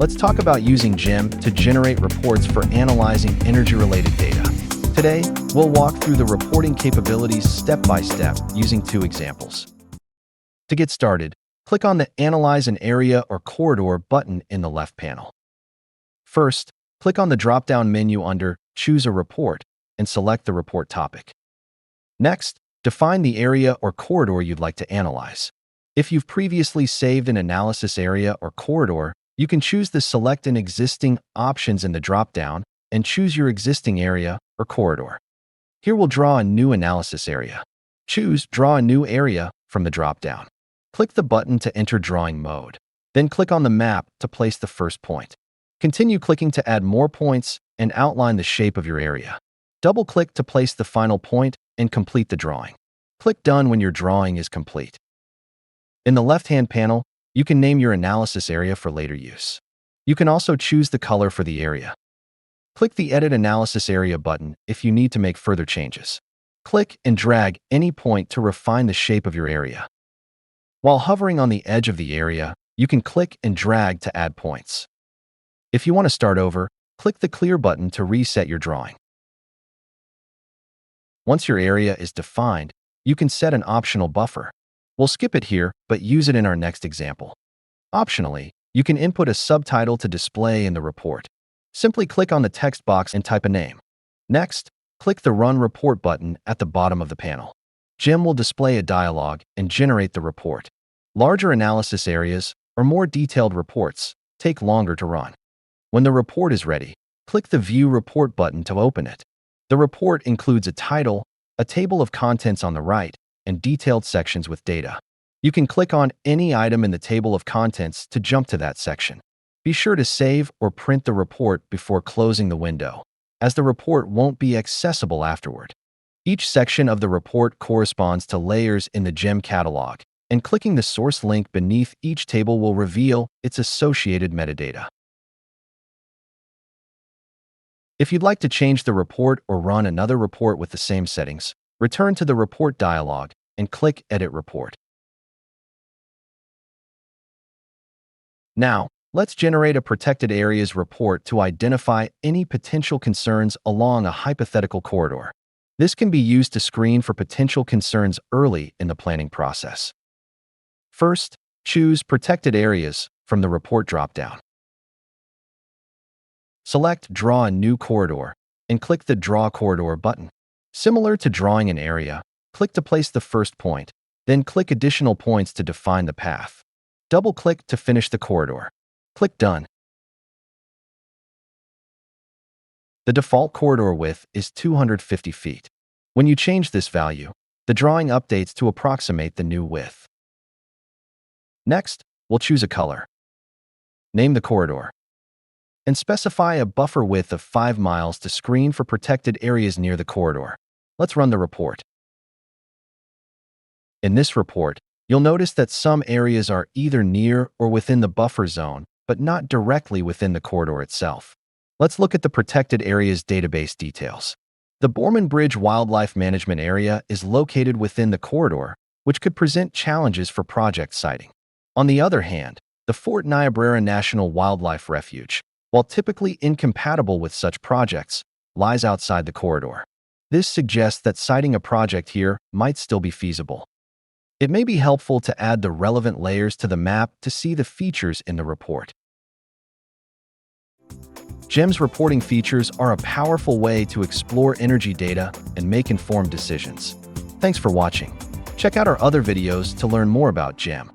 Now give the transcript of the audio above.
let's talk about using GEM to generate reports for analyzing energy-related data. Today, we'll walk through the reporting capabilities step by step using 2 examples. To get started, click on the Analyze an Area or Corridor button in the left panel. First, click on the drop-down menu under Choose a Report and select the report topic. Next, define the area or corridor you'd like to analyze. If you've previously saved an analysis area or corridor, you can choose the Select an Existing options in the drop-down and choose your existing area or corridor. Here we'll draw a new analysis area. Choose Draw a New Area from the drop-down. Click the button to enter drawing mode. Then click on the map to place the first point. Continue clicking to add more points and outline the shape of your area. Double-click to place the final point and complete the drawing. Click Done when your drawing is complete. In the left-hand panel, you can name your analysis area for later use. You can also choose the color for the area. Click the Edit Analysis Area button if you need to make further changes. Click and drag any point to refine the shape of your area. While hovering on the edge of the area, you can click and drag to add points. If you want to start over, click the Clear button to reset your drawing. Once your area is defined, you can set an optional buffer. We'll skip it here, but use it in our next example. Optionally, you can input a subtitle to display in the report. Simply click on the text box and type a name. Next, click the Run Report button at the bottom of the panel. GEM will display a dialog and generate the report. Larger analysis areas or more detailed reports take longer to run. When the report is ready, click the View Report button to open it. The report includes a title, a table of contents on the right, and detailed sections with data. You can click on any item in the table of contents to jump to that section. Be sure to save or print the report before closing the window, as the report won't be accessible afterward. Each section of the report corresponds to layers in the GEM catalog, and clicking the source link beneath each table will reveal its associated metadata. If you'd like to change the report or run another report with the same settings, return to the Report dialog and click Edit Report. Now, let's generate a protected areas report to identify any potential concerns along a hypothetical corridor. This can be used to screen for potential concerns early in the planning process. First, choose Protected Areas from the Report dropdown. Select Draw a New Corridor and click the Draw Corridor button. Similar to drawing an area, click to place the first point, then click additional points to define the path. Double-click to finish the corridor. Click Done. The default corridor width is 250 feet. When you change this value, the drawing updates to approximate the new width. Next, we'll choose a color. Name the corridor. And specify a buffer width of 5 miles to screen for protected areas near the corridor. Let's run the report. In this report, you'll notice that some areas are either near or within the buffer zone, but not directly within the corridor itself. Let's look at the protected areas database details. The Borman Bridge Wildlife Management Area is located within the corridor, which could present challenges for project siting. On the other hand, the Fort Niobrara National Wildlife Refuge, while typically incompatible with such projects, lies outside the corridor. This suggests that siting a project here might still be feasible. It may be helpful to add the relevant layers to the map to see the features in the report. GEM's reporting features are a powerful way to explore energy data and make informed decisions. Thanks for watching. Check out our other videos to learn more about GEM.